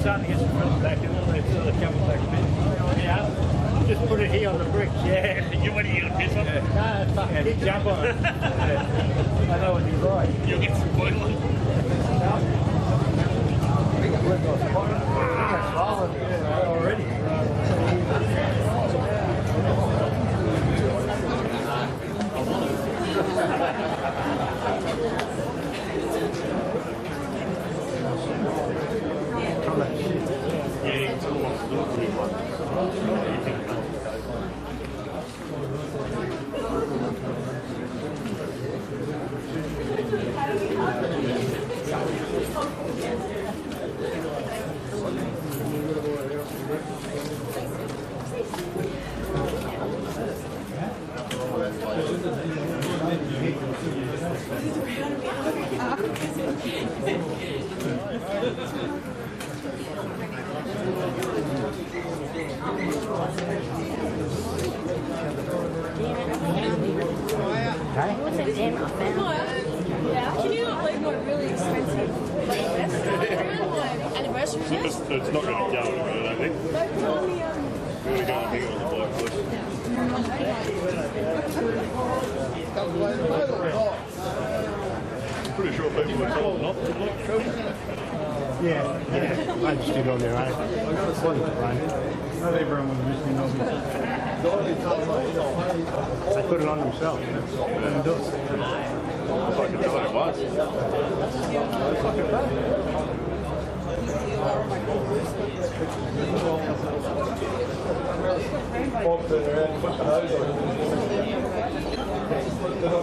starting to get some films back in the camel back a bit. Yeah. Just put it here on the bricks. Yeah. What are you going to piss on? No, fucking jump on it. Yeah. I know what he's like. You'll get some boiling. Already. What's a gem I found? Can you not leave one really expensive anniversary gift? It's not going to go anywhere, I don't think. Don't tell me, We're going to think it was a bloke push. Pretty sure people were told not to look. Yeah. I just did on their own. Not everyone was listening on me. They put it on themselves. And do it. If I could tell it was. Hello.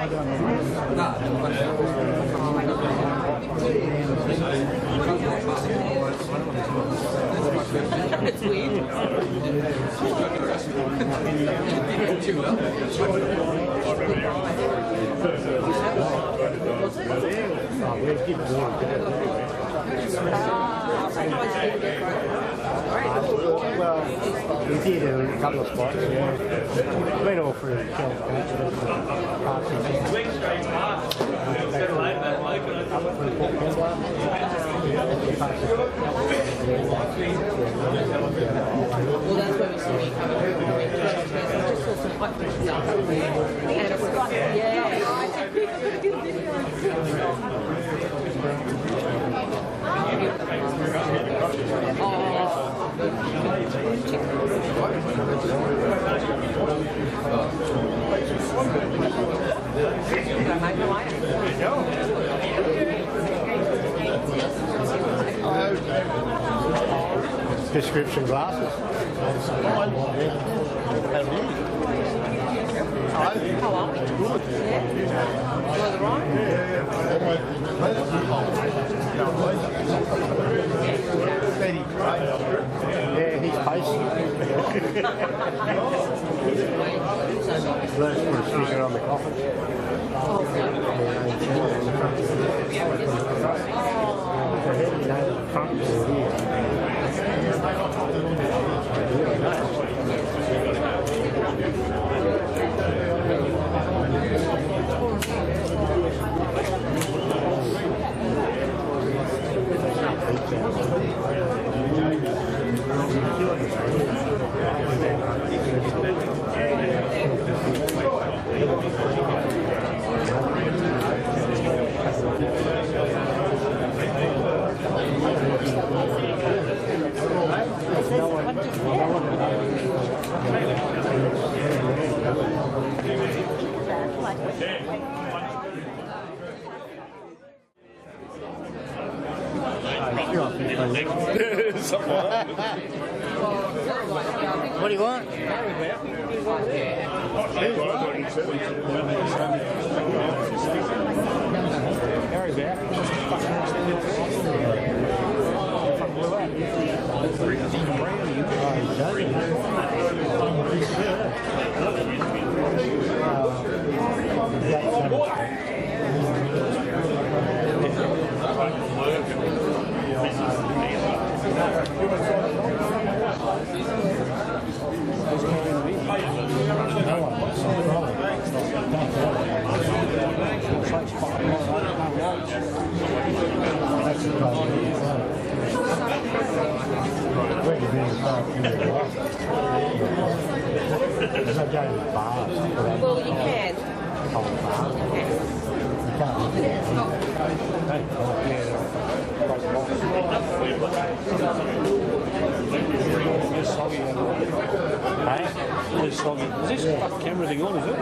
It's weird. Well, we did a couple of spots, yeah. Went all through the shelf, Well, that's when we saw me coming through. I just saw some quite good stuff. And it was like, yeah. prescription glasses. How are you? Good. Yeah. Was it right? Yeah, he's patient. Let's put a sticker on the coffin. What do you want? Well, you can. Is this fucking camera thing on, is it?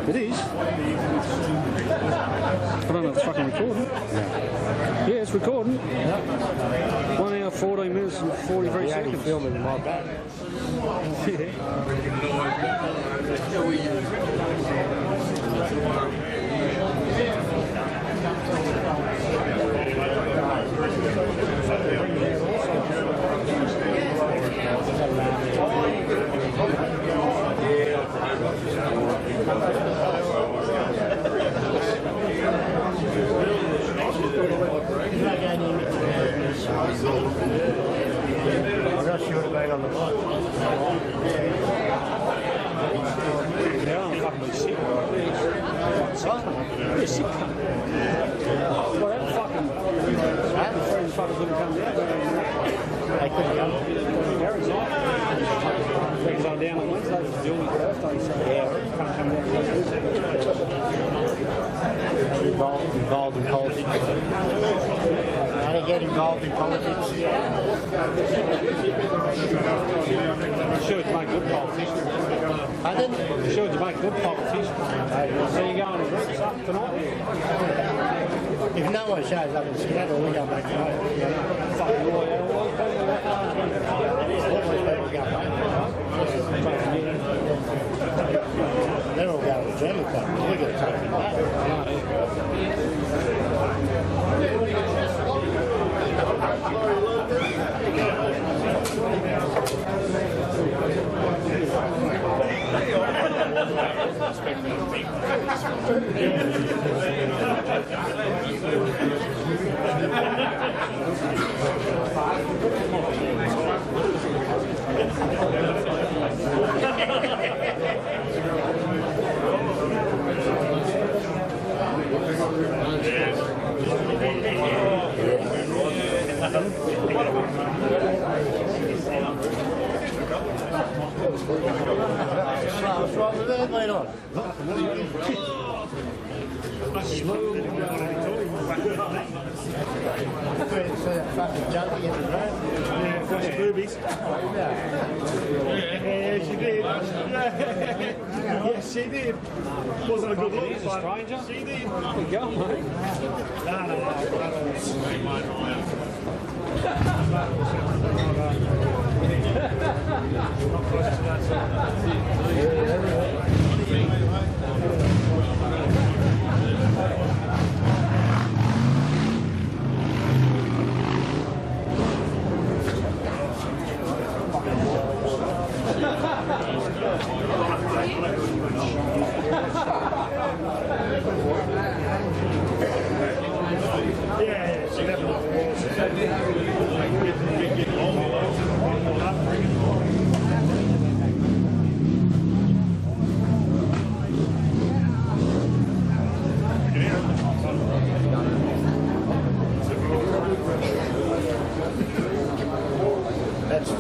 It is. I don't know if it's fucking recording. Yeah, it's recording. 1 hour, 14 minutes and 43 seconds. Filming my back. I guess you would have been on the bike. Yeah, I'm fucking sick. You're sick. Well, that fucking fuckers wouldn't come down. They couldn't come. Gary's on. Because I'm down on Wednesday for Julie's birthday, so can't come down. Involved in politics. How do you get involved in politics? Sure to make good politicians. Pardon? Sure to make good politicians. So you're going to Rex up tonight? If no one shows up in Seattle, we go back home. Fucking lawyer. They're all going to the German club. What's wrong with that, mate? On? So that fucking junkie in the road. Yeah, fresh boobies. Yeah, she did. Yes, she did. Wasn't a good look. He's a stranger. She did. There you go, mate. Yeah, she never was. That's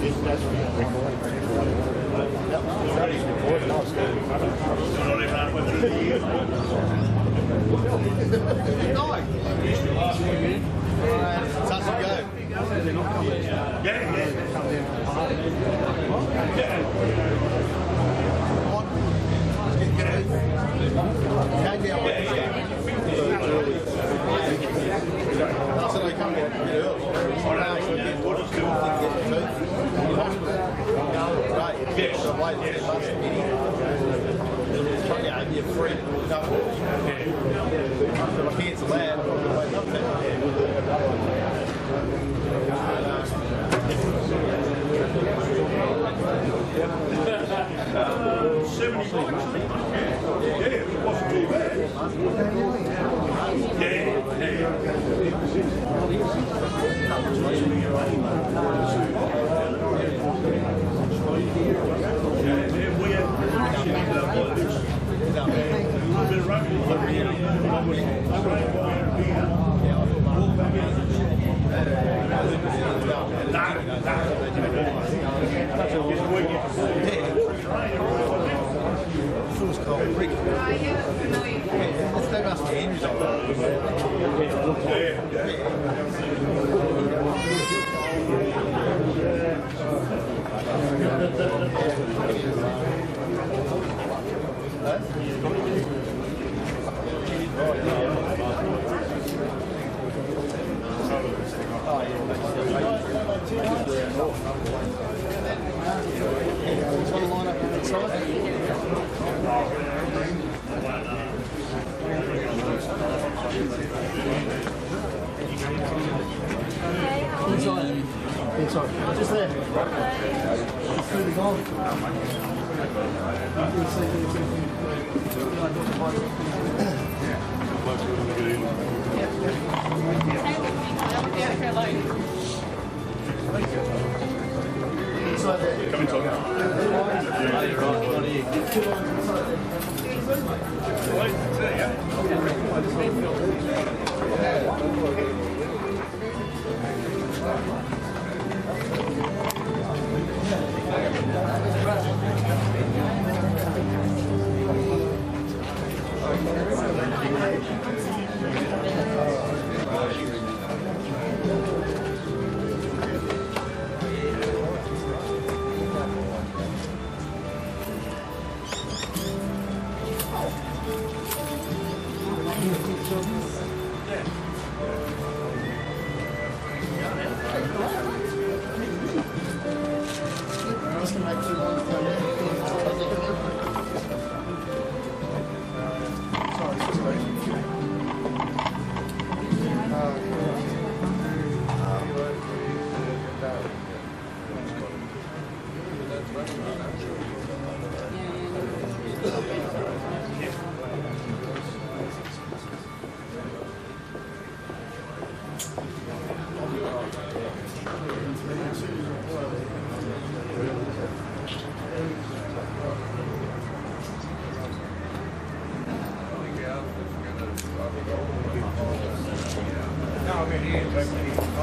Inside. Just there. It's through the goal. Inside there. Come inside.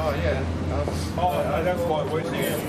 Oh, yeah. Oh, that's quite wasting it.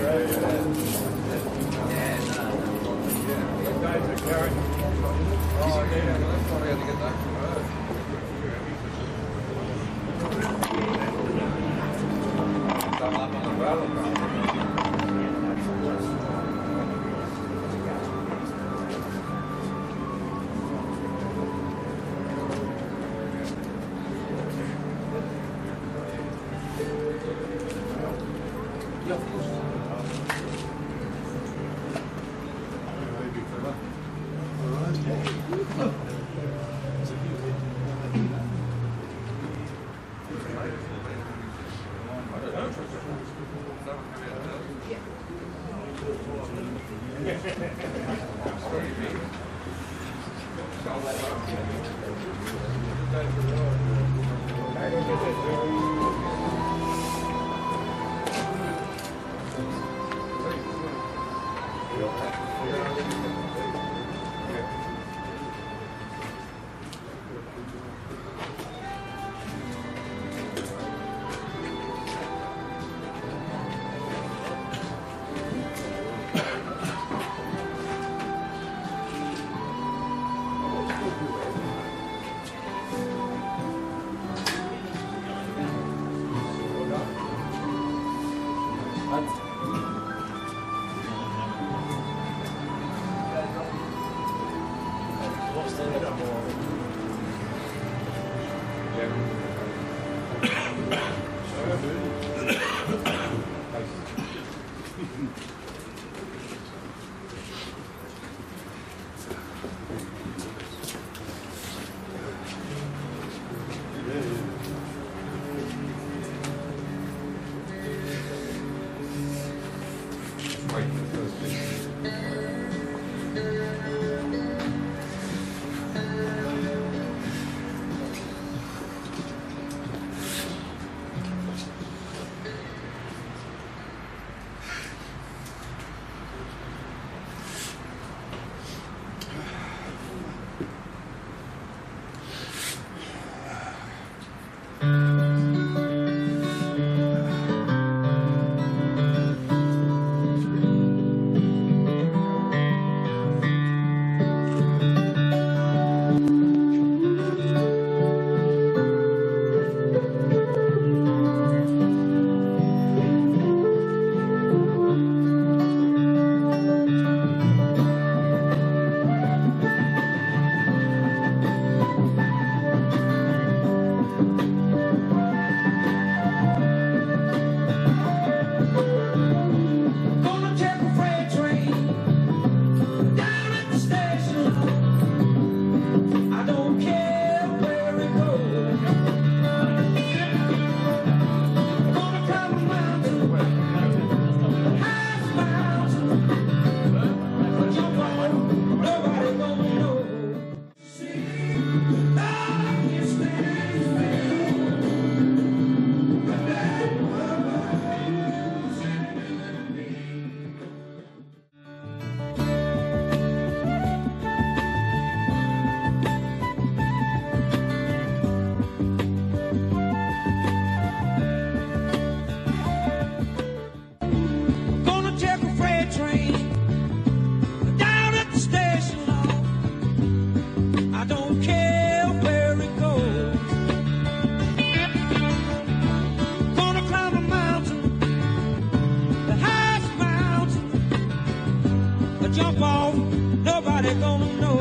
Jump off, nobody gonna know.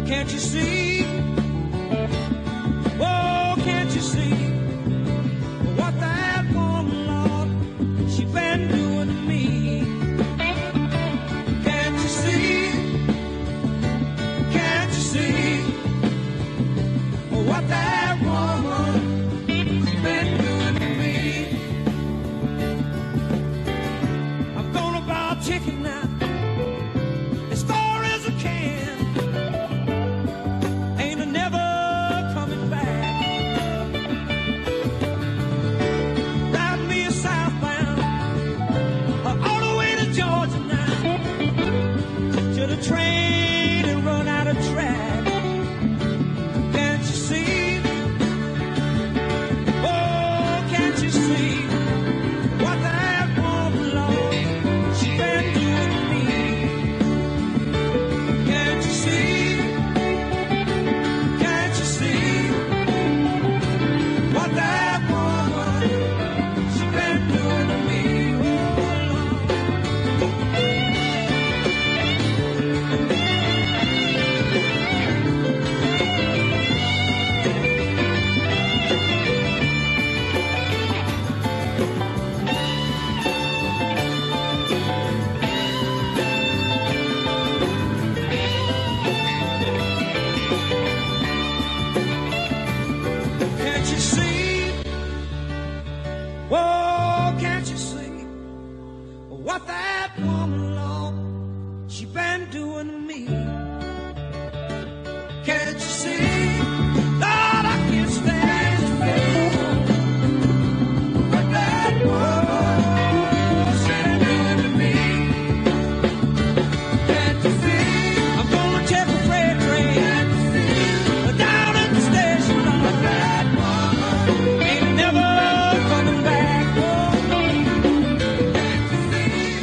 Can't you see? Oh, can't you see what that woman, Lord, she been doing to me? Can't you see? Can't you see what that woman, she been doing to me? I'm gonna buy a ticket now, as far as I can. Ain't a never coming back. Ride me a southbound, all the way to Georgia now, till the train and run out of track. Can't you see? Oh, can't you see what that woman, Lord, she been doing? what that woman, Lord, she been doing to me. Can't you see, Lord, I can't stand to face what that woman, she been doing to me. Can't you see, I'm gonna check a freight train down at the station, Lord, that woman ain't never coming back. Oh,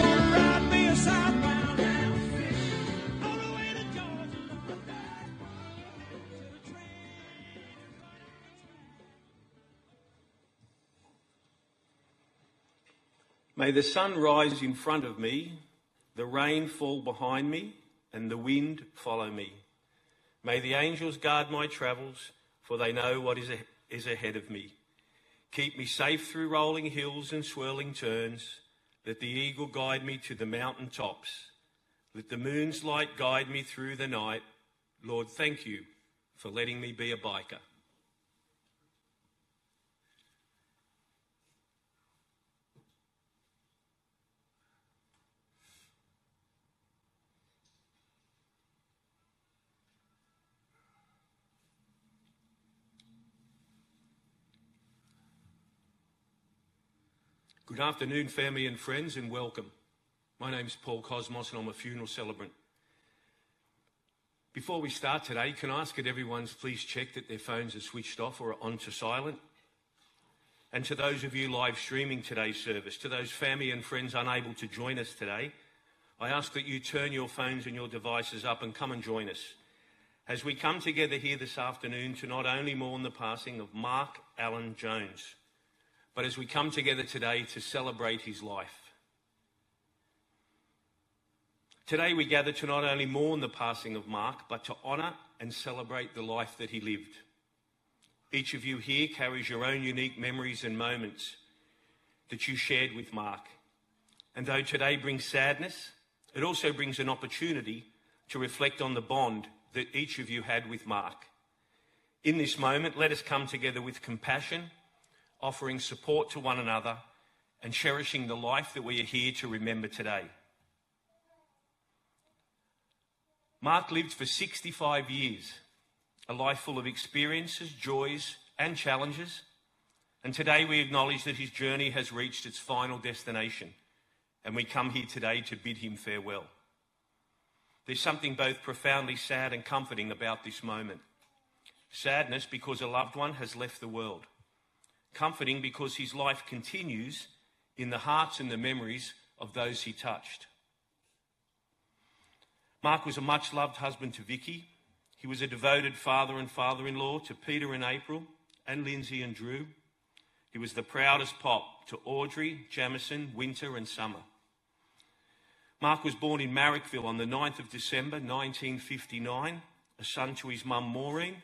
gonna ride me a southbound down all the way to Georgia, Lord, that woman to the train. May the sun rise in front of me, the rain fall behind me, and the wind follow me. May the angels guard my travels, for they know what is ahead of me. Keep me safe through rolling hills and swirling turns. Let the eagle guide me to the mountain tops. Let the moon's light guide me through the night. Lord, thank you for letting me be a biker. Good afternoon, family and friends, and welcome. My name's Paul Cosmos and I'm a funeral celebrant. Before we start today, can I ask that everyone's please check that their phones are switched off or are onto silent? And to those of you live streaming today's service, to those family and friends unable to join us today, I ask that you turn your phones and your devices up and come and join us as we come together here this afternoon to not only mourn the passing of Mark Allen Jones, but as we come together today to celebrate his life. Today we gather to not only mourn the passing of Mark, but to honour and celebrate the life that he lived. Each of you here carries your own unique memories and moments that you shared with Mark. And though today brings sadness, it also brings an opportunity to reflect on the bond that each of you had with Mark. In this moment, let us come together with compassion, offering support to one another and cherishing the life that we are here to remember today. Mark lived for 65 years, a life full of experiences, joys and challenges, and today we acknowledge that his journey has reached its final destination, and we come here today to bid him farewell. There's something both profoundly sad and comforting about this moment. Sadness because a loved one has left the world. Comforting because his life continues in the hearts and the memories of those he touched. Mark was a much-loved husband to Vicky. He was a devoted father and father-in-law to Peter and April and Lindsay and Drew. He was the proudest pop to Audrey, Jamison, Winter and Summer. Mark was born in Marrickville on the 9th of December 1959, a son to his mum Maureen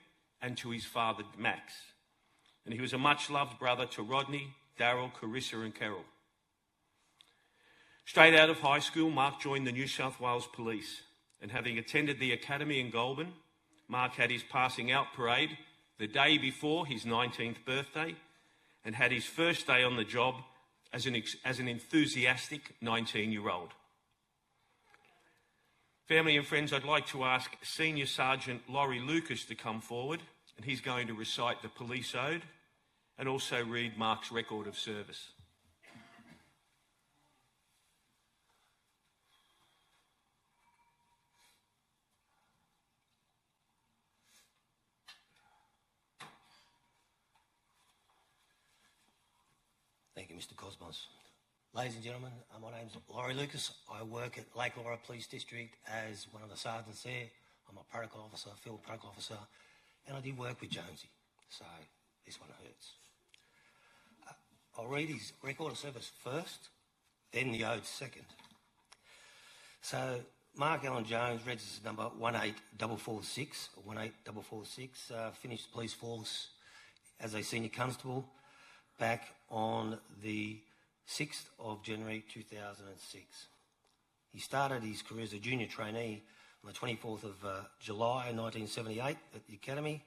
and to his father Max. And he was a much-loved brother to Rodney, Darryl, Carissa and Carol. Straight out of high school, Mark joined the New South Wales Police, and having attended the academy in Goulburn, Mark had his passing out parade the day before his 19th birthday and had his first day on the job as an enthusiastic 19-year-old. Family and friends, I'd like to ask Senior Sergeant Laurie Lucas to come forward, and he's going to recite the police ode and also read Mark's record of service. Thank you, Mr. Cosmos. Ladies and gentlemen, my name's Laurie Lucas. I work at Lake Laura Police District as one of the sergeants there. I'm a protocol officer, field protocol officer, and I did work with Jonesy, so this one hurts. I'll read his record of service first, then the ode second. So, Mark Allen Jones, registered number 18446, finished the police force as a senior constable back on the 6th of January 2006. He started his career as a junior trainee on the 24th of July 1978 at the academy.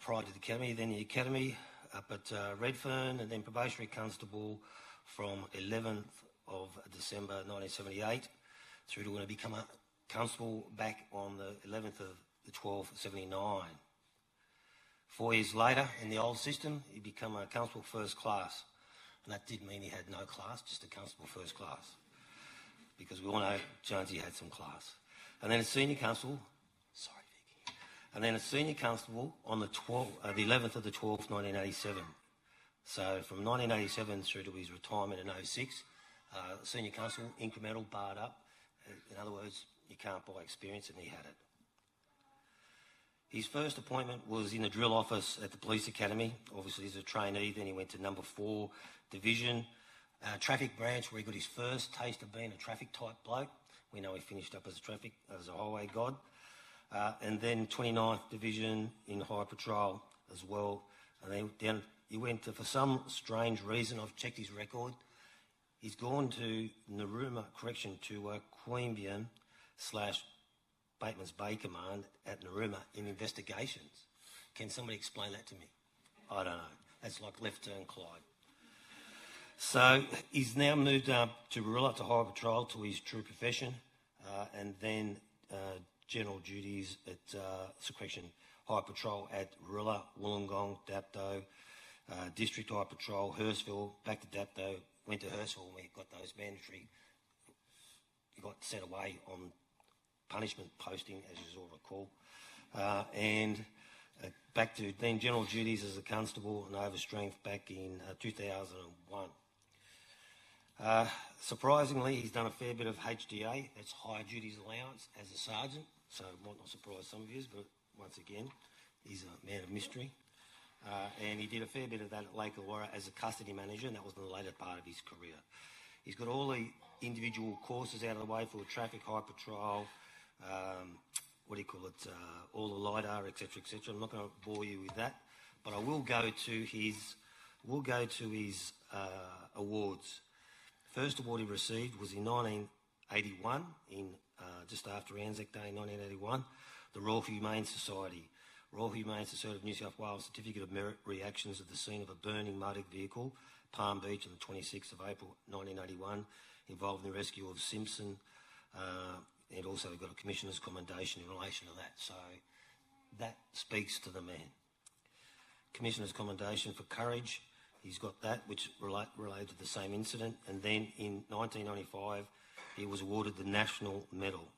Prior to the academy, then the academy up at Redfern, and then probationary constable from 11th of December 1978 through to when he became a constable back on the 11th of the 12th, 79. 4 years later, in the old system, he became a constable first class. And that did mean he had no class, just a constable first class. Because we all know Jonesy had some class. And then a senior constable, sorry Vicky, and then a senior constable on the 11th of the 12th, 1987. So from 1987 through to his retirement in 06, senior constable, incremental, barred up. In other words, you can't buy experience, and he had it. His first appointment was in the drill office at the police academy. Obviously, as a trainee, then he went to number 4 division, traffic branch, where he got his first taste of being a traffic type bloke. We know he finished up as a highway god. And then 29th division in high patrol as well. And then he went to, for some strange reason, I've checked his record, he's gone to Narooma Correction to Queanbeyan / Bateman's Bay Command at Narooma in investigations. Can somebody explain that to me? I don't know. That's like left turn Clyde. So he's now moved up to Rilla, to high patrol, to his true profession, and then general duties at correction, high patrol at Rilla, Wollongong, Dapto, district high patrol, Hurstville, back to Dapto, went to Hurstville when we got those mandatory, he got sent away on punishment posting, as you all recall, and back to then general duties as a constable and overstrength back in 2001. Surprisingly, he's done a fair bit of HDA, that's higher duties allowance, as a sergeant, so it might not surprise some of you, but once again, he's a man of mystery. And he did a fair bit of that at Lake Elora as a custody manager, and that was the later part of his career. He's got all the individual courses out of the way for traffic, high patrol, all the LiDAR, etc., etc. I'm not going to bore you with that, but I will go to his awards. First award he received was in 1981, just after Anzac Day in 1981, the Royal Humane Society. Royal Humane Society of New South Wales Certificate of Merit Reactions at the scene of a burning motor vehicle, Palm Beach, on the 26th of April 1981, involved in the rescue of Simpson, and also we've got a Commissioner's Commendation in relation to that. So that speaks to the man. Commissioner's Commendation for Courage, he's got that, which related to the same incident. And then in 1995, he was awarded the National Medal,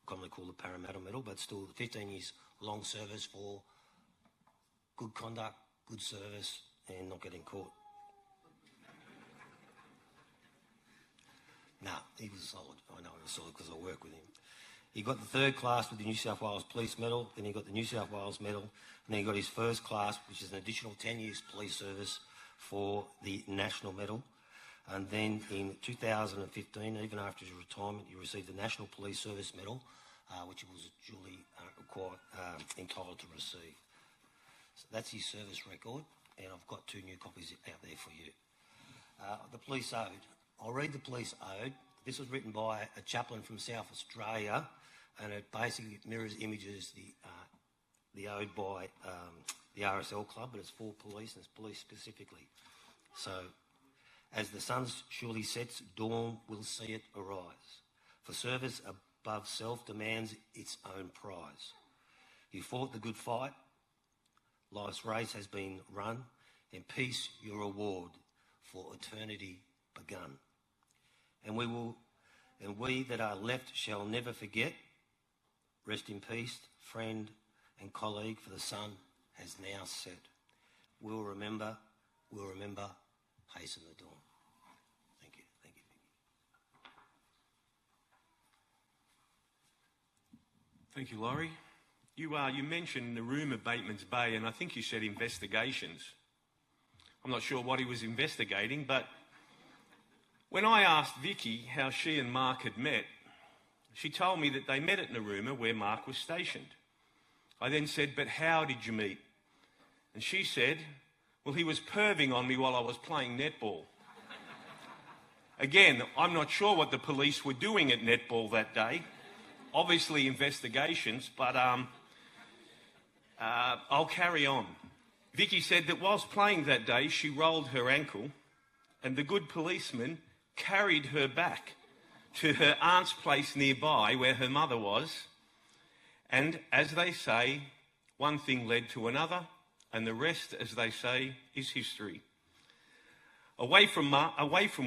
commonly called the Parramatta Medal, but still 15 years long service for good conduct, good service, and not getting caught. No, he was solid. I know he was solid because I work with him. He got the 3rd class with the New South Wales Police Medal, then he got the New South Wales Medal, and then he got his 1st class, which is an additional 10 years police service for the National Medal. And then in 2015, even after his retirement, he received the National Police Service Medal, which he was duly entitled to receive. So that's his service record, and I've got 2 new copies out there for you. The Police Ode. I'll read the Police Ode. This was written by a chaplain from South Australia, and it basically mirrors images the ode by the RSL Club, but it's for police, and it's police specifically. So, as the sun surely sets, dawn will see it arise. For service above self demands its own prize. You fought the good fight, life's race has been run, and peace your reward for eternity begun. And we that are left shall never forget. Rest in peace, friend and colleague, for the sun has now set. We'll remember, hasten the dawn. Thank you, Vicky. Thank you, Laurie. You mentioned Narooma, Bateman's Bay, and I think you said investigations. I'm not sure what he was investigating, but when I asked Vicky how she and Mark had met, she told me that they met at Narooma where Mark was stationed. I then said, but how did you meet? And she said, well, he was perving on me while I was playing netball. Again, I'm not sure what the police were doing at netball that day. Obviously investigations, but I'll carry on. Vicky said that whilst playing that day, she rolled her ankle, and the good policeman carried her back to her aunt's place nearby where her mother was. And as they say, one thing led to another, and the rest, as they say, is history. Away from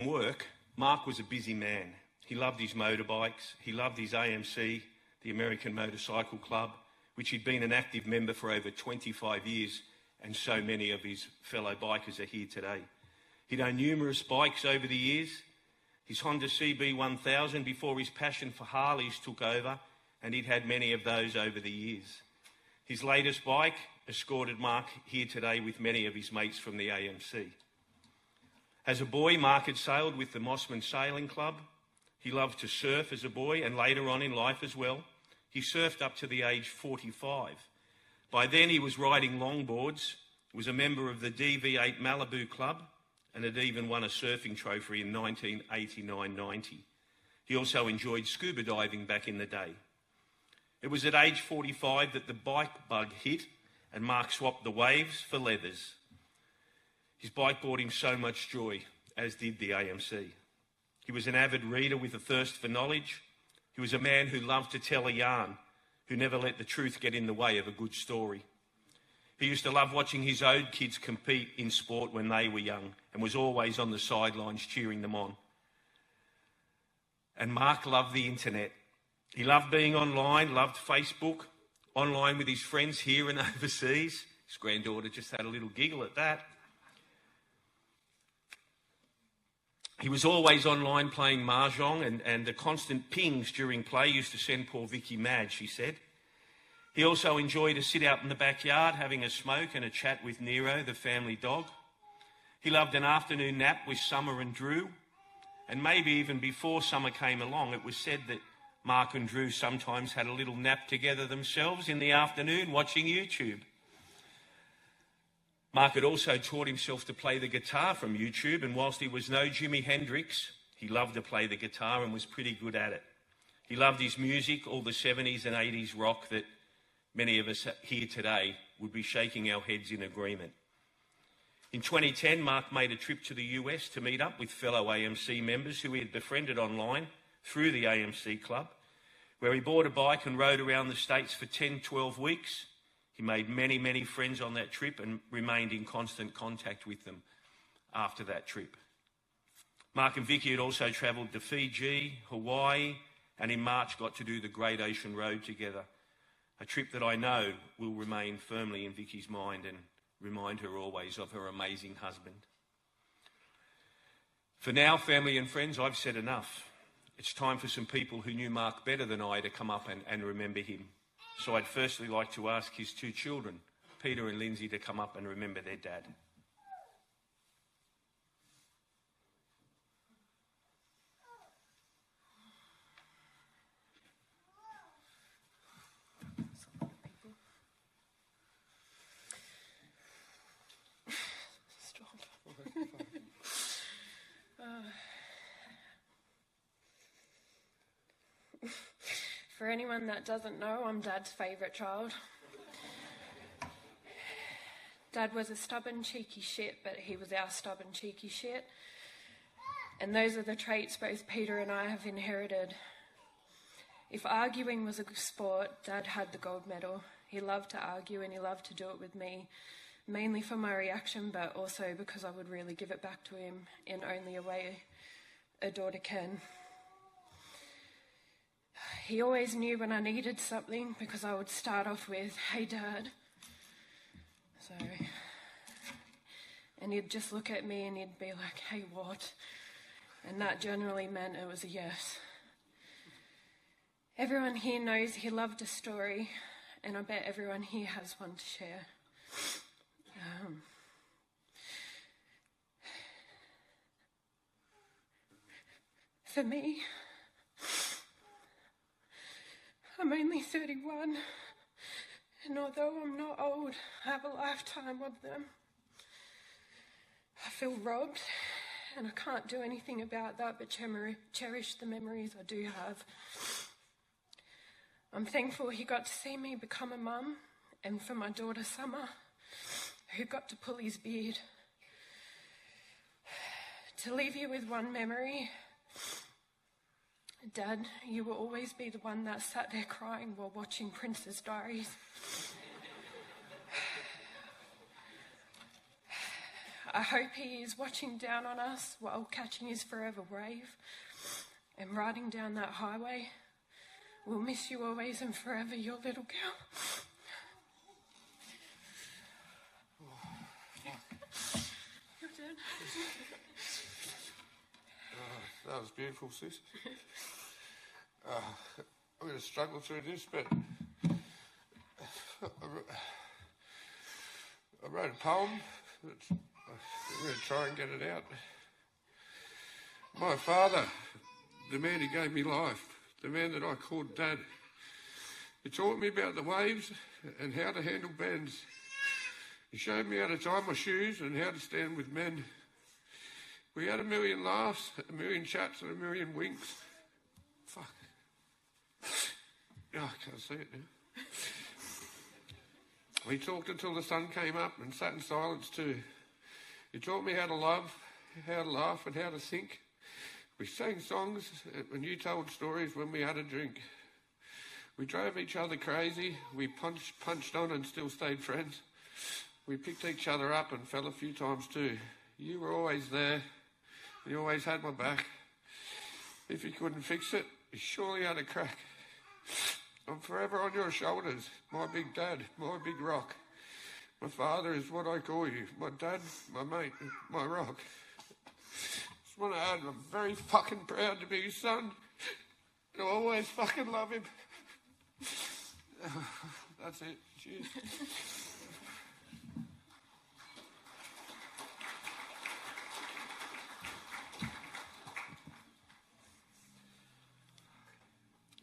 work, Mark was a busy man. He loved his motorbikes. He loved his AMC, the American Motorcycle Club, which he'd been an active member for over 25 years, and so many of his fellow bikers are here today. He'd owned numerous bikes over the years. His Honda CB1000 before his passion for Harleys took over, and he'd had many of those over the years. His latest bike escorted Mark here today with many of his mates from the AMC. As a boy, Mark had sailed with the Mossman Sailing Club. He loved to surf as a boy and later on in life as well. He surfed up to the age 45. By then he was riding longboards, was a member of the DV8 Malibu Club, and had even won a surfing trophy in 1989-90. He also enjoyed scuba diving back in the day. It was at age 45 that the bike bug hit and Mark swapped the waves for leathers. His bike brought him so much joy, as did the AMC. He was an avid reader with a thirst for knowledge. He was a man who loved to tell a yarn, who never let the truth get in the way of a good story. He used to love watching his own kids compete in sport when they were young and was always on the sidelines cheering them on. And Mark loved the internet. He loved being online, loved Facebook, online with his friends here and overseas. His granddaughter just had a little giggle at that. He was always online playing mahjong, and the constant pings during play used to send poor Vicky mad, she said. He also enjoyed a sit out in the backyard, having a smoke and a chat with Nero, the family dog. He loved an afternoon nap with Summer and Drew. And maybe even before Summer came along, it was said that Mark and Drew sometimes had a little nap together themselves in the afternoon watching YouTube. Mark had also taught himself to play the guitar from YouTube, and whilst he was no Jimi Hendrix, he loved to play the guitar and was pretty good at it. He loved his music, all the 70s and 80s rock that many of us here today would be shaking our heads in agreement. In 2010, Mark made a trip to the US to meet up with fellow AMC members who he had befriended online through the AMC Club, where he bought a bike and rode around the States for 10, 12 weeks. He made many, many friends on that trip and remained in constant contact with them after that trip. Mark and Vicky had also travelled to Fiji, Hawaii, and in March got to do the Great Ocean Road together, a trip that I know will remain firmly in Vicky's mind and remind her always of her amazing husband. For now, family and friends, I've said enough. It's time for some people who knew Mark better than I to come up and remember him. So I'd firstly like to ask his two children, Peter and Lindsay, to come up and remember their dad. For anyone that doesn't know, I'm Dad's favourite child. Dad was a stubborn, cheeky shit, but he was our stubborn, cheeky shit. And those are the traits both Peter and I have inherited. If arguing was a sport, Dad had the gold medal. He loved to argue and he loved to do it with me, mainly for my reaction, but also because I would really give it back to him in only a way a daughter can. He always knew when I needed something because I would start off with, "Hey, Dad." And he'd just look at me and he'd be like, "Hey, what?" And that generally meant it was a yes. Everyone here knows he loved a story, and I bet everyone here has one to share. For me, I'm only 31, and although I'm not old, I have a lifetime of them. I feel robbed, and I can't do anything about that but cherish the memories I do have. I'm thankful he got to see me become a mum, and for my daughter Summer, who got to pull his beard. to leave you with one memory. Dad, you will always be the one that sat there crying while watching Princess Diaries. I hope he is watching down on us while catching his forever wave and riding down that highway. We'll miss you always and forever, your little girl. You're dead. That was beautiful, sis. I'm going to struggle through this, but I wrote a poem. I'm going to try and get it out. My father, the man who gave me life, the man that I called Dad, he taught me about the waves and how to handle bends. He showed me how to tie my shoes and how to stand with men. We had a million laughs, a million chats and a million winks. Fuck. Oh, I can't see it now. We talked until the sun came up and sat in silence too. He taught me how to love, how to laugh and how to think. We sang songs and you told stories when we had a drink. We drove each other crazy. We punched on and still stayed friends. We picked each other up and fell a few times too. You were always there. You always had my back. If you couldn't fix it, you surely had a crack. I'm forever on your shoulders, my big dad, my big rock. My father is what I call you. My dad, my mate, my rock. Just want to add, I'm very fucking proud to be his son. And I always fucking love him. That's it. Cheers.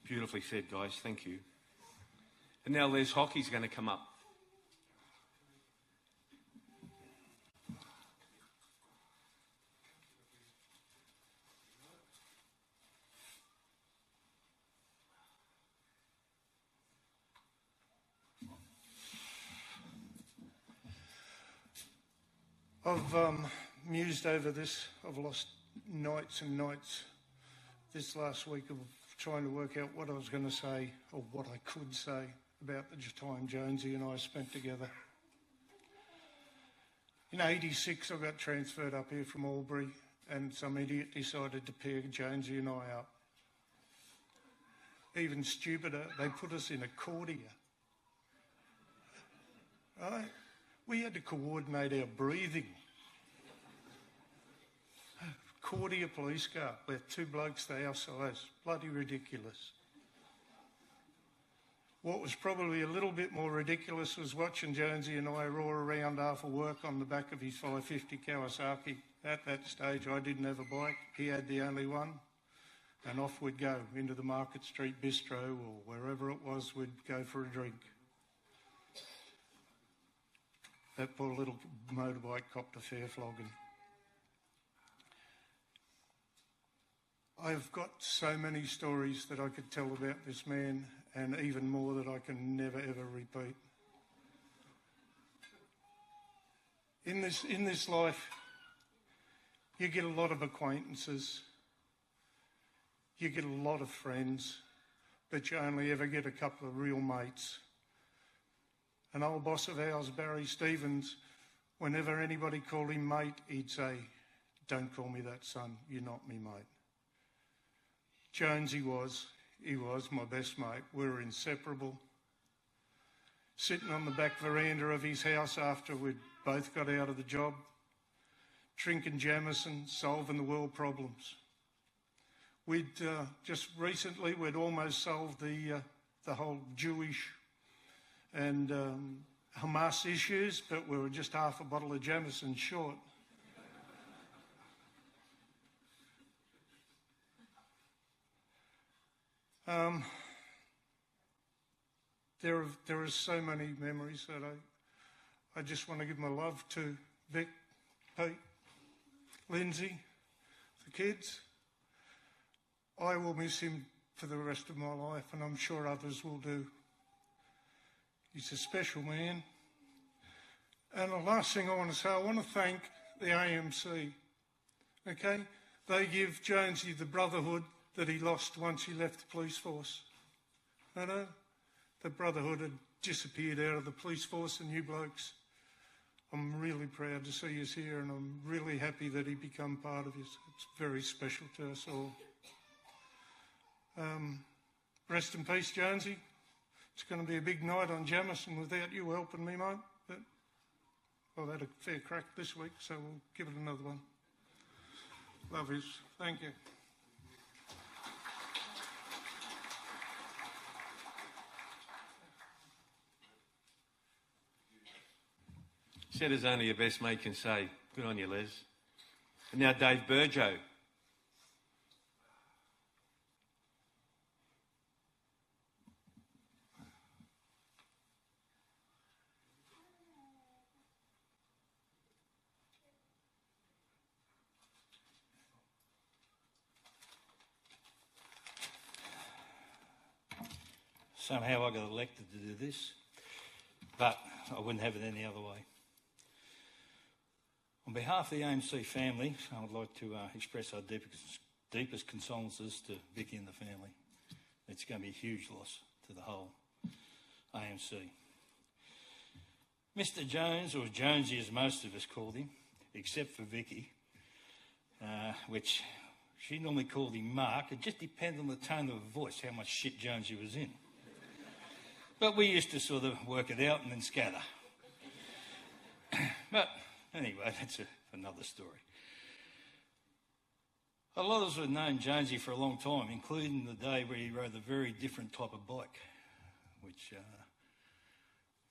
Beautifully said, guys. Thank you. And now Les Hockey's going to come up. I've mused over this. I've lost nights and nights this last week of trying to work out what I was going to say or what I could say about the time Jonesy and I spent together. In '86, I got transferred up here from Albury and some idiot decided to pair Jonesy and I up. Even stupider, they put us in a cordia. Right? We had to coordinate our breathing. Cordia police car with two blokes our size. Bloody ridiculous. What was probably a little bit more ridiculous was watching Jonesy and I roar around after work on the back of his 550 Kawasaki. At that stage, I didn't have a bike. He had the only one. And off we'd go into the Market Street Bistro or wherever it was, we'd go for a drink. That poor little motorbike copped a fair flogging. I've got so many stories that I could tell about this man and even more that I can never ever repeat. In this life, you get a lot of acquaintances, you get a lot of friends, but you only ever get a couple of real mates. An old boss of ours, Barry Stevens, whenever anybody called him mate, he'd say, "Don't call me that, son, you're not me mate." Jonesy was my best mate. We were inseparable. Sitting on the back veranda of his house after we'd both got out of the job, drinking Jameson, solving the world problems. We'd just recently, we'd almost solved the whole Jewish and Hamas issues, but we were just half a bottle of Jameson short. There are so many memories that I just want to give my love to Vic, Pete, Lindsay, the kids. I will miss him for the rest of my life, and I'm sure others will do. He's a special man. And the last thing I want to say, I want to thank the AMC. okay? They give Jonesy the brotherhood that he lost once he left the police force. You know, the brotherhood had disappeared out of the police force and you blokes. I'm really proud to see you here and I'm really happy that he become part of us. It's very special to us all. Rest in peace, Jonesy. It's going to be a big night on Jamison without you helping me, mate. But I've had a fair crack this week, so we'll give it another one. Love yous. Thank you. Said as only your best mate can say. Good on you, Les. And now Dave Burjo. Somehow I got elected to do this, but I wouldn't have it any other way. On behalf of the AMC family, I would like to express our deepest condolences to Vicky and the family. It's going to be a huge loss to the whole AMC. Mr. Jones, or Jonesy as most of us called him, except for Vicky, which she normally called him Mark. It just depended on the tone of her voice, how much shit Jonesy was in. But we used to sort of work it out and then scatter. But anyway, that's another story. A lot of us have known Jonesy for a long time, including the day where he rode a very different type of bike, which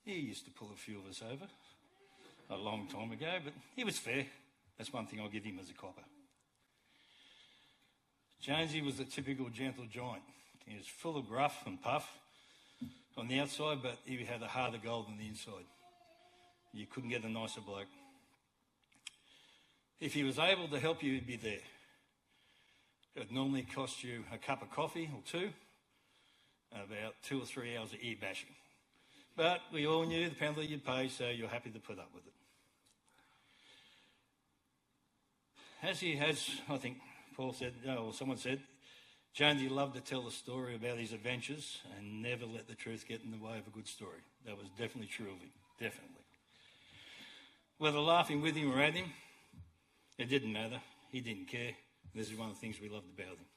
he used to pull a few of us over a long time ago, but he was fair. That's one thing I'll give him as a copper. Jonesy was a typical gentle giant. He was full of gruff and puff on the outside, but he had a heart of gold on the inside. You couldn't get a nicer bloke. If he was able to help you, he'd be there. It would normally cost you a cup of coffee or two, about 2 or 3 hours of ear bashing. But we all knew the penalty you'd pay, so you're happy to put up with it. As he has, I think Paul said, or someone said, Jonesy loved to tell the story about his adventures and never let the truth get in the way of a good story. That was definitely true of him, definitely. Whether laughing with him or at him, it didn't matter. He didn't care. This is one of the things we loved about him.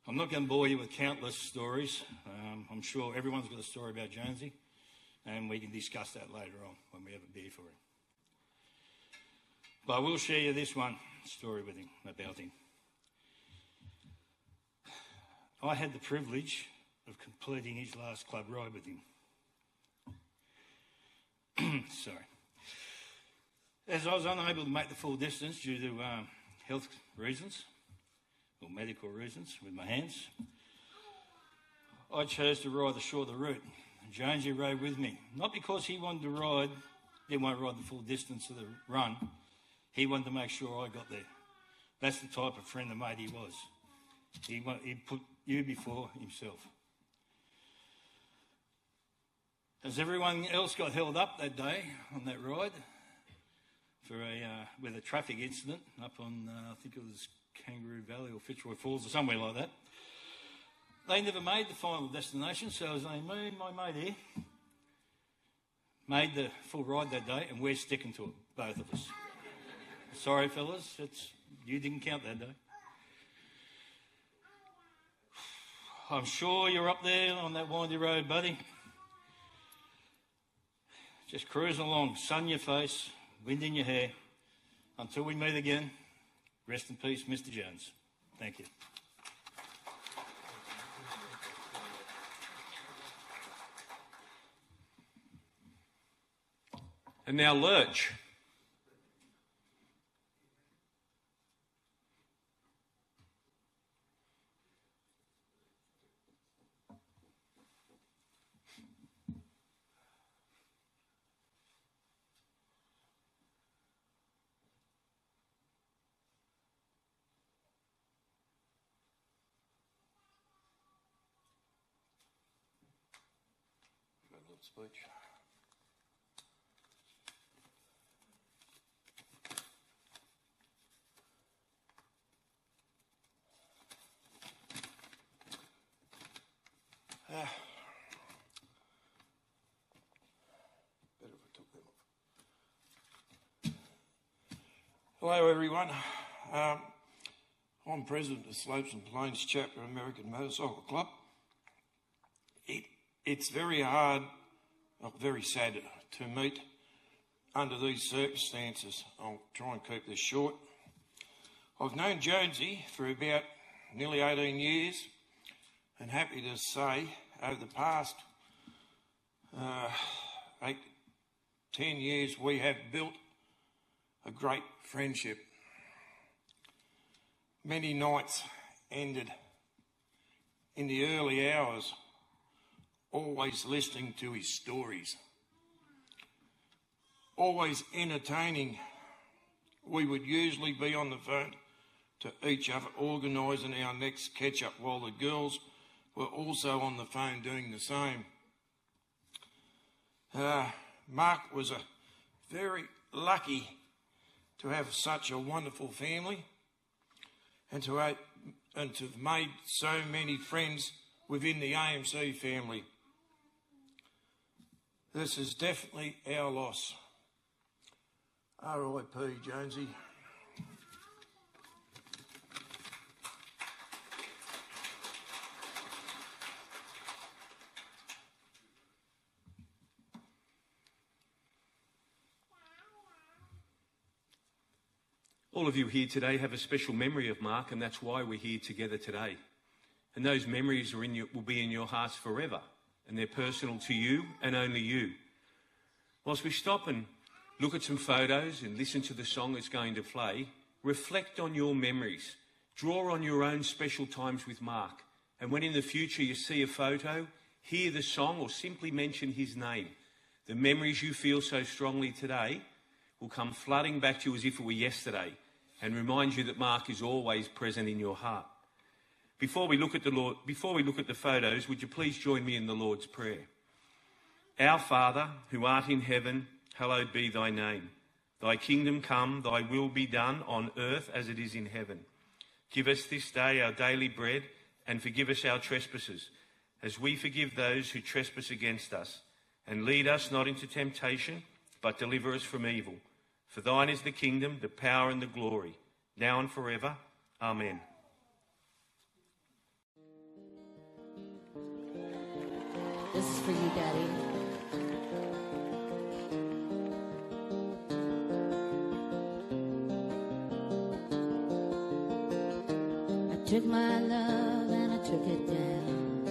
I'm not going to bore you with countless stories. I'm sure everyone's got a story about Jonesy, and we can discuss that later on when we have a beer for him. But I will share you this one story with him, about him. I had the privilege of completing his last club ride with him. Sorry. As I was unable to make the full distance due to health reasons, or medical reasons with my hands, I chose to ride the shorter route. Jonesy rode with me, not because he wanted to ride, didn't want to ride the full distance of the run. He wanted to make sure I got there. That's the type of friend and mate he was. He put you before himself. As everyone else got held up that day on that ride for with a traffic incident up on, I think it was Kangaroo Valley or Fitzroy Falls or somewhere like that, they never made the final destination, so it was only me and my mate here made the full ride that day, and we're sticking to it, both of us. Sorry, fellas, you didn't count that day. I'm sure you're up there on that windy road, buddy. Just cruising along, sun in your face, wind in your hair. Until we meet again, rest in peace, Mr. Jones. Thank you. And now Lurch. Speech. Hello everyone. I'm President of Slopes and Plains Chapter American Motorcycle Club. It's very hard, very sad to meet under these circumstances. I'll try and keep this short. I've known Jonesy for about nearly 18 years and happy to say over the past 8 to 10 years we have built a great friendship. Many nights ended in the early hours, always listening to his stories, always entertaining. We would usually be on the phone to each other organising our next catch-up while the girls were also on the phone doing the same. Mark was very lucky to have such a wonderful family and to have made so many friends within the AMC family. This is definitely our loss. R.I.P. Jonesy. All of you here today have a special memory of Mark, and that's why we're here together today. And those memories will be in your hearts forever, and they're personal to you and only you. Whilst we stop and look at some photos and listen to the song that's going to play, reflect on your memories. Draw on your own special times with Mark. And when in the future you see a photo, hear the song or simply mention his name, the memories you feel so strongly today will come flooding back to you as if it were yesterday, and remind you that Mark is always present in your heart. Before we look at the photos, would you please join me in the Lord's Prayer? Our Father, who art in heaven, hallowed be thy name. Thy kingdom come, thy will be done on earth as it is in heaven. Give us this day our daily bread, and forgive us our trespasses, as we forgive those who trespass against us. And lead us not into temptation, but deliver us from evil. For thine is the kingdom, the power and the glory, now and forever. Amen. This is for you, Daddy. I took my love and I took it down.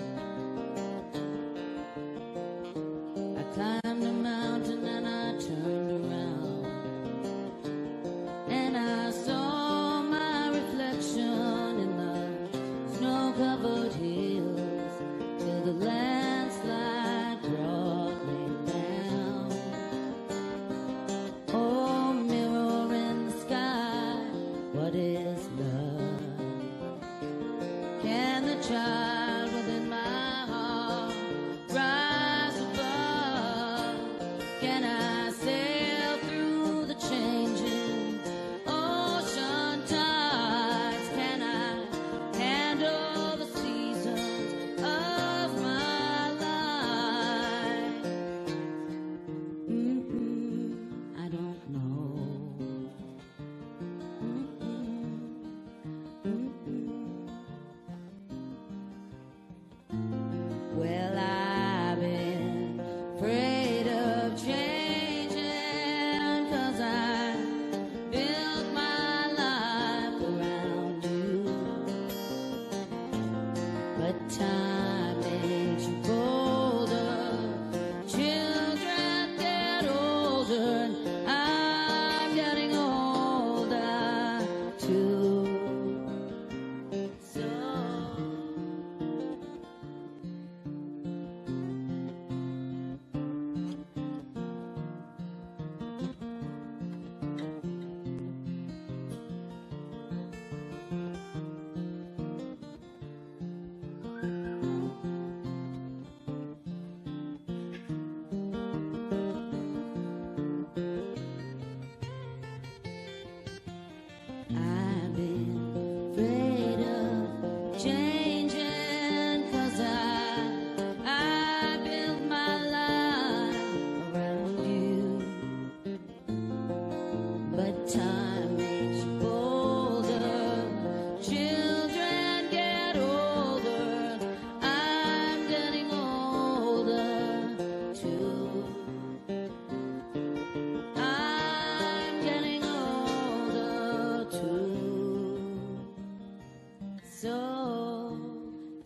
I climbed a mountain and I turned around, and I saw my reflection in the snow-covered hills till the landslide brought me down. Oh, mirror in the sky, what is love? Can the child within my heart rise above? Can I sail through the changing ocean tides? Can I handle the seasons of my life? I don't know. Well, I've been afraid of changing, 'cause I built my life around you. But time makes you bolder, children get older, and I'm getting older too. So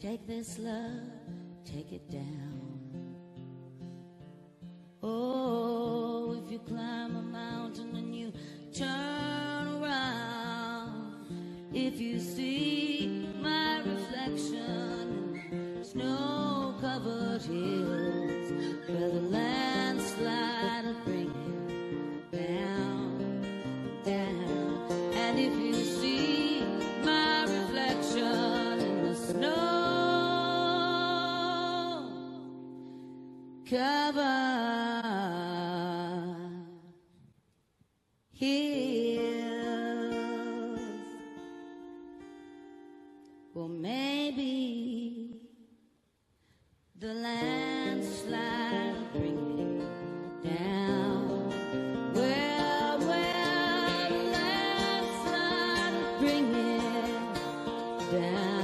Take this love, take it down. Oh, if you climb a mountain and you turn around, if you see my reflection in snow-covered hills where the landslide will bring you down, down. And if you see my reflection in the snow-covered hills, well, maybe the landslide will bring you down. Well, the landslide will bring it down.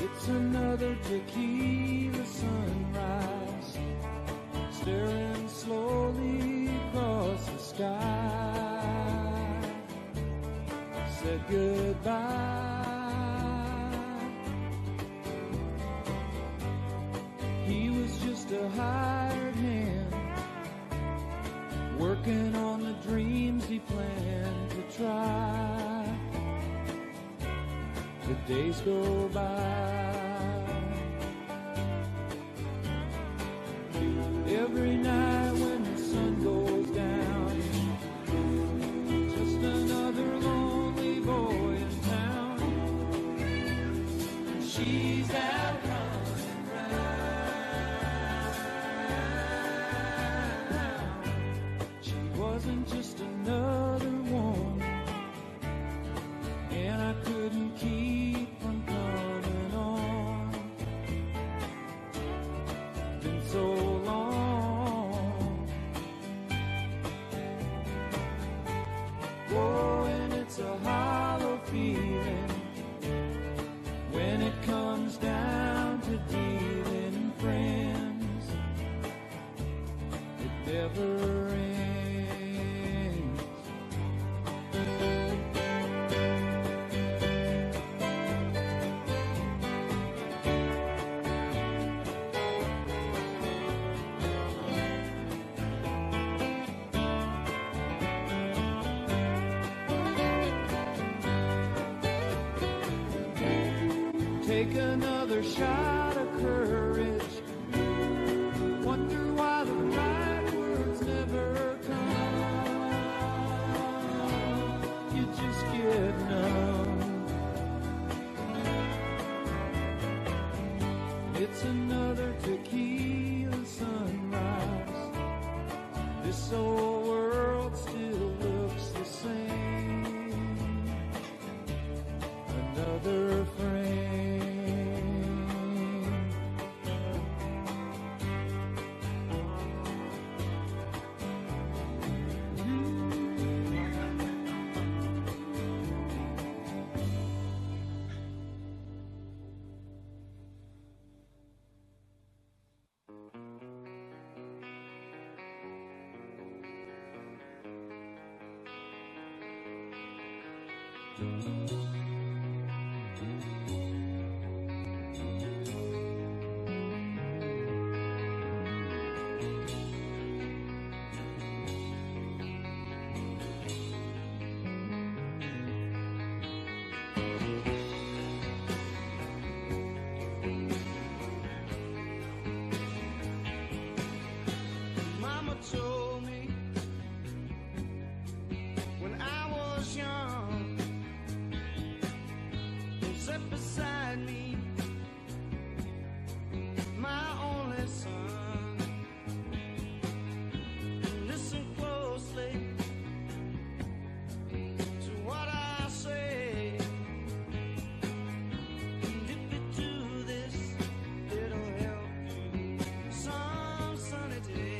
It's another tequila sunrise, staring slowly across the sky. Said goodbye. He was just a hired hand, working on the dreams he planned to try. The days go by. Every night when the sun goes down, just another lonely boy in town. She's out running round. She wasn't just another woman, and I couldn't keep from coming on. Been so long. Oh, and it's a hollow feeling when it comes down to dealing friends. It never ends. Take another shot of courage. Wonder why the right words never come. You just get numb. It's another tequila sunrise. This old world still looks the same. Another frame. Mama told me when I was young, and sat beside me, my only son. Listen closely to what I say. And if you do this, it'll help you some sunny day.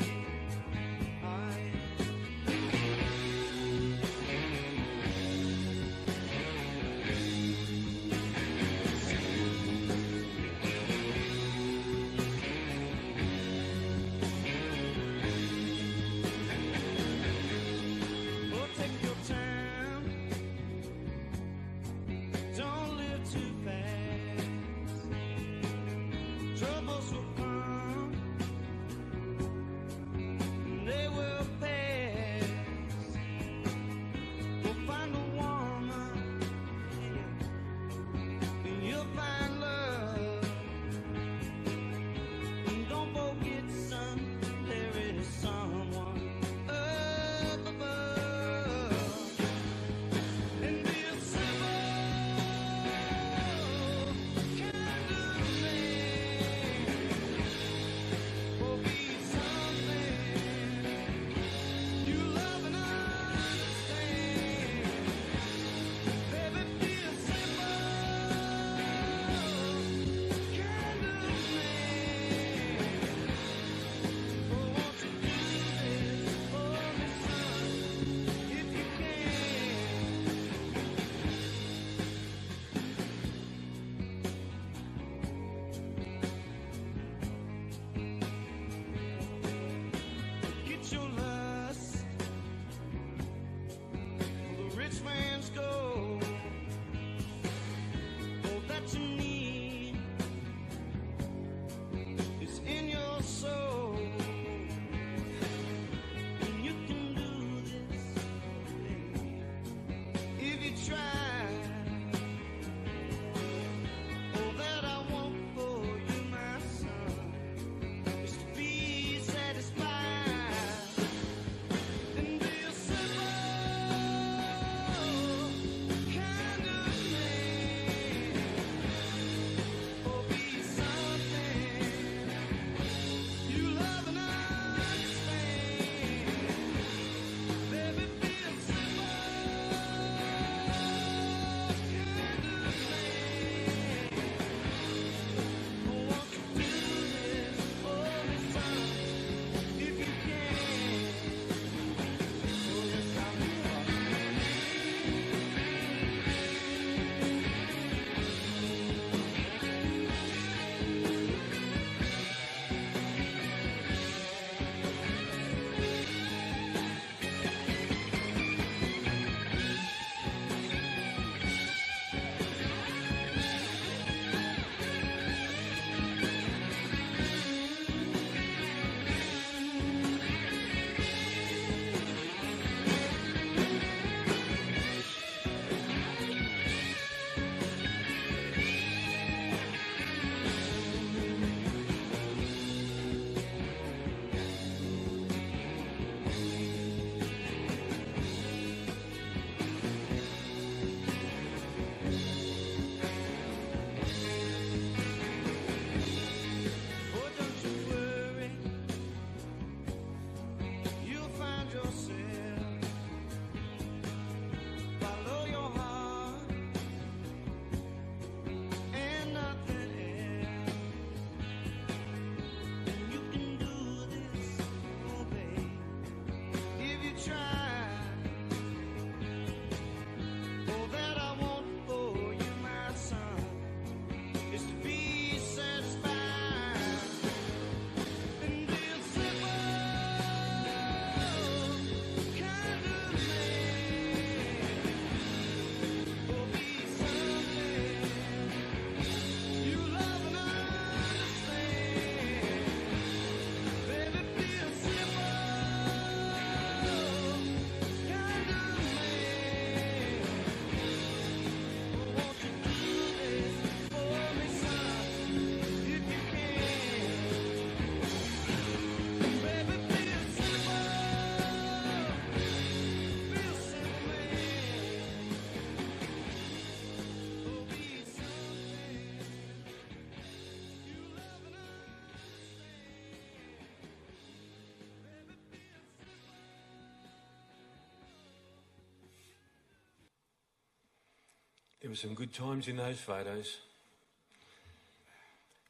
There were some good times in those photos.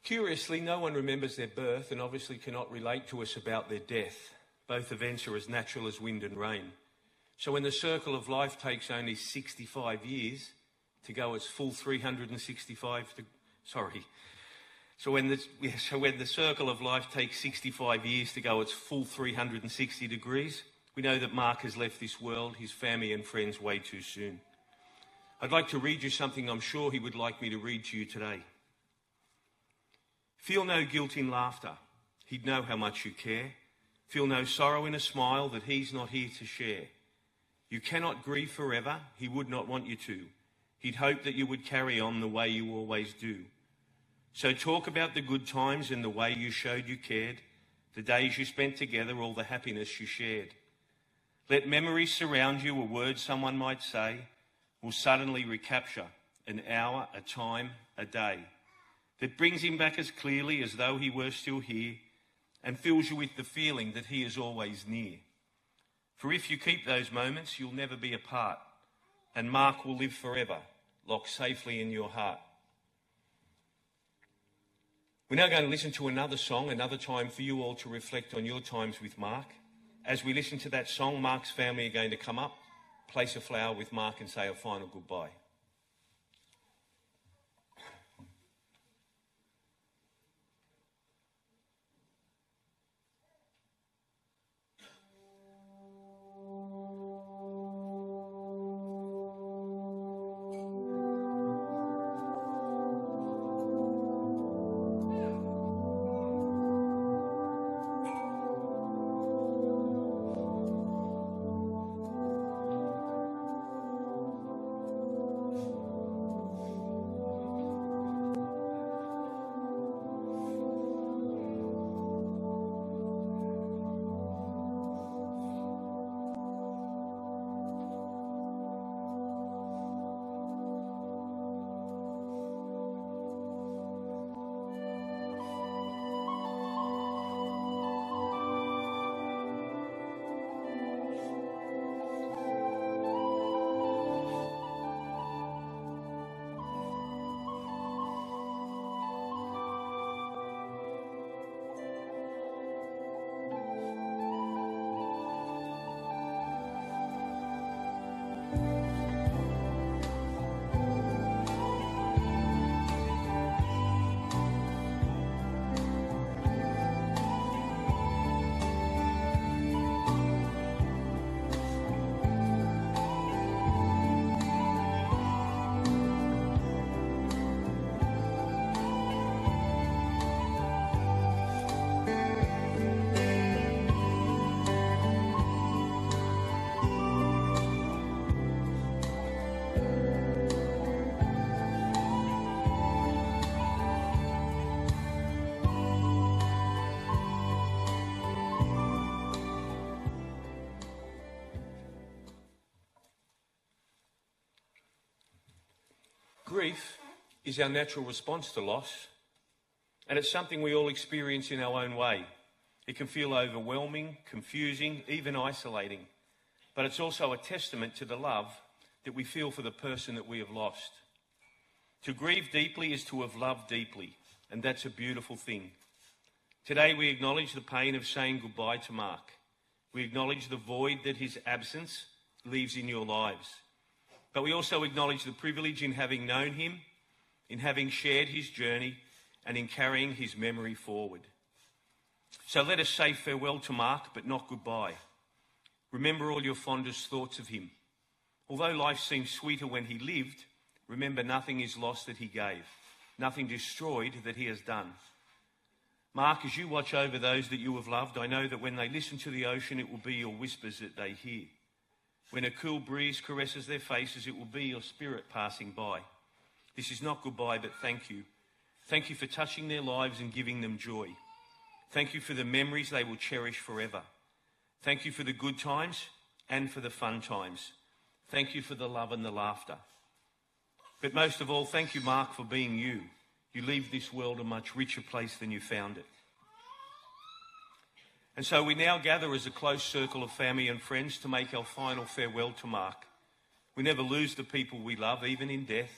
Curiously, no one remembers their birth and obviously cannot relate to us about their death. Both events are as natural as wind and rain. So when the circle of life takes only 65 years to go its full 365... So when the circle of life takes 65 years to go its full 360 degrees, we know that Mark has left this world, his family and friends, way too soon. I'd like to read you something I'm sure he would like me to read to you today. Feel no guilt in laughter. He'd know how much you care. Feel no sorrow in a smile that he's not here to share. You cannot grieve forever. He would not want you to. He'd hope that you would carry on the way you always do. So talk about the good times and the way you showed you cared, the days you spent together, all the happiness you shared. Let memories surround you, a word someone might say will suddenly recapture an hour, a time, a day that brings him back as clearly as though he were still here and fills you with the feeling that he is always near. For if you keep those moments, you'll never be apart, and Mark will live forever, locked safely in your heart. We're now going to listen to another song, another time for you all to reflect on your times with Mark. As we listen to that song, Mark's family are going to come up, place a flower with Mark and say a final goodbye. Grief is our natural response to loss, and it's something we all experience in our own way. It can feel overwhelming, confusing, even isolating, but it's also a testament to the love that we feel for the person that we have lost. To grieve deeply is to have loved deeply, and that's a beautiful thing. Today we acknowledge the pain of saying goodbye to Mark. We acknowledge the void that his absence leaves in your lives. But we also acknowledge the privilege in having known him, in having shared his journey, and in carrying his memory forward. So let us say farewell to Mark, but not goodbye. Remember all your fondest thoughts of him. Although life seems sweeter when he lived, remember nothing is lost that he gave, nothing destroyed that he has done. Mark, as you watch over those that you have loved, I know that when they listen to the ocean, it will be your whispers that they hear. When a cool breeze caresses their faces, it will be your spirit passing by. This is not goodbye, but thank you. Thank you for touching their lives and giving them joy. Thank you for the memories they will cherish forever. Thank you for the good times and for the fun times. Thank you for the love and the laughter. But most of all, thank you, Mark, for being you. You leave this world a much richer place than you found it. And so we now gather as a close circle of family and friends to make our final farewell to Mark. We never lose the people we love, even in death.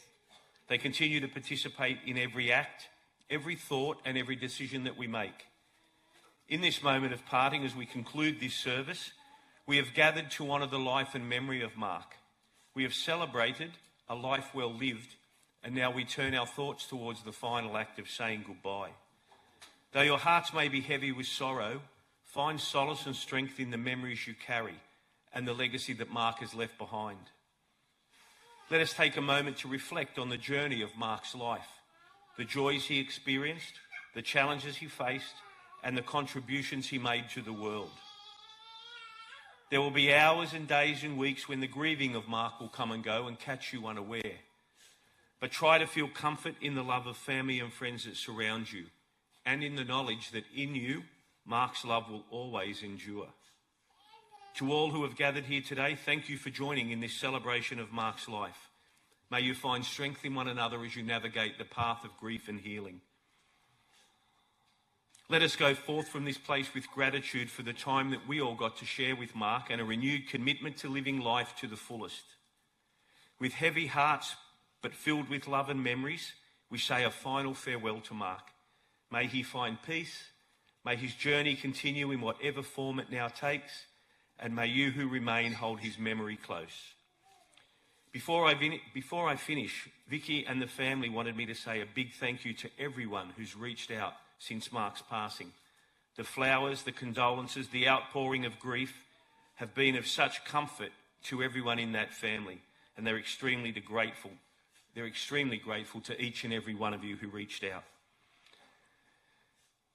They continue to participate in every act, every thought, and every decision that we make. In this moment of parting, as we conclude this service, we have gathered to honour the life and memory of Mark. We have celebrated a life well lived, and now we turn our thoughts towards the final act of saying goodbye. Though your hearts may be heavy with sorrow, find solace and strength in the memories you carry and the legacy that Mark has left behind. Let us take a moment to reflect on the journey of Mark's life, the joys he experienced, the challenges he faced, and the contributions he made to the world. There will be hours and days and weeks when the grieving of Mark will come and go and catch you unaware. But try to feel comfort in the love of family and friends that surround you, and in the knowledge that in you, Mark's love will always endure. To all who have gathered here today, thank you for joining in this celebration of Mark's life. May you find strength in one another as you navigate the path of grief and healing. Let us go forth from this place with gratitude for the time that we all got to share with Mark and a renewed commitment to living life to the fullest. With heavy hearts but filled with love and memories, we say a final farewell to Mark. May he find peace, may his journey continue in whatever form it now takes, and may you who remain hold his memory close. Before I finish, Vicky and the family wanted me to say a big thank you to everyone who's reached out since Mark's passing. The flowers, the condolences, the outpouring of grief have been of such comfort to everyone in that family, and they're extremely grateful. They're extremely grateful to each and every one of you who reached out.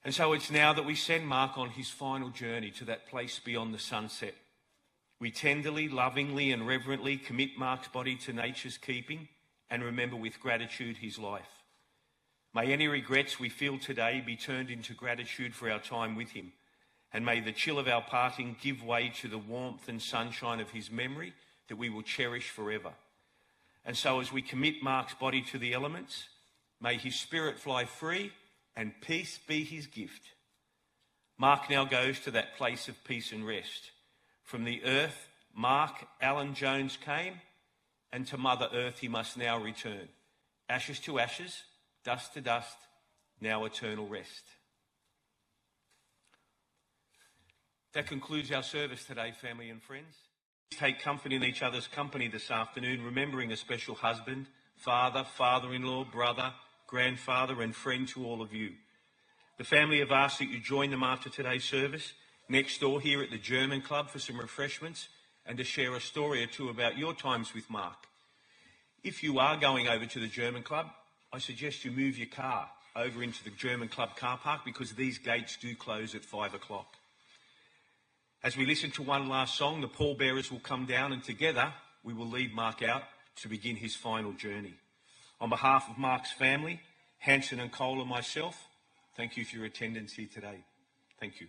And so it's now that we send Mark on his final journey to that place beyond the sunset. We tenderly, lovingly and reverently commit Mark's body to nature's keeping and remember with gratitude his life. May any regrets we feel today be turned into gratitude for our time with him, and may the chill of our parting give way to the warmth and sunshine of his memory that we will cherish forever. And so as we commit Mark's body to the elements, may his spirit fly free and peace be his gift. Mark now goes to that place of peace and rest. From the earth, Mark Allen Jones came, and to Mother Earth he must now return. Ashes to ashes, dust to dust, now eternal rest. That concludes our service today, family and friends. Take comfort in each other's company this afternoon, remembering a special husband, father, father-in-law, brother, grandfather and friend to all of you. The family have asked that you join them after today's service next door here at the German Club for some refreshments and to share a story or two about your times with Mark. If you are going over to the German Club, I suggest you move your car over into the German Club car park because these gates do close at 5 o'clock. As we listen to one last song, the pallbearers will come down and together we will lead Mark out to begin his final journey. On behalf of Mark's family, Hanson and Cole and myself, thank you for your attendance here today. Thank you.